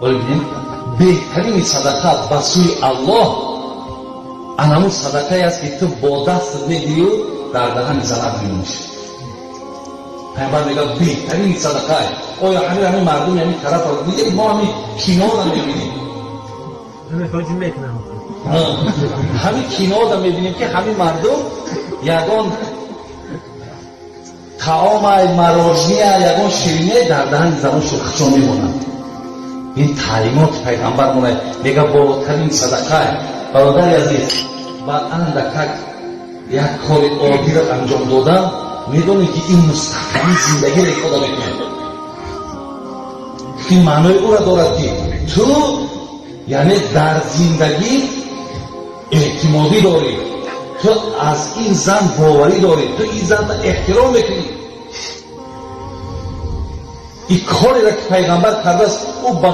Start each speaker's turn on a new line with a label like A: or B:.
A: ولی ببینیم بهترین صدقه به سوی الله انمون صدقه است که تو با دست میگیری و در دهن میزند میمونیش. پیامبر میگه بهترین صدقه. آیا همین مردم یعنی طرف رو دیگه ما همین کینه رو میبینیم، همین کینه رو میبینیم که همین مردم یگان طعام مراجنی یگان شیرینی در دهن زناشون میمونند. این تعلیمات پیغمبر مونه میگه بالاترین صدقه. برادر عزیز و اندک یک کار عادی را انجام دادن میدونی که این مستقبل زندگی را خدا میکنه. این معنای او را دارد که تو یعنی در زندگی اعتمادی داری، تو از این زن باوری داری، تو این زن را احترام میکنی. این کاری را که پیغمبر کرده است او به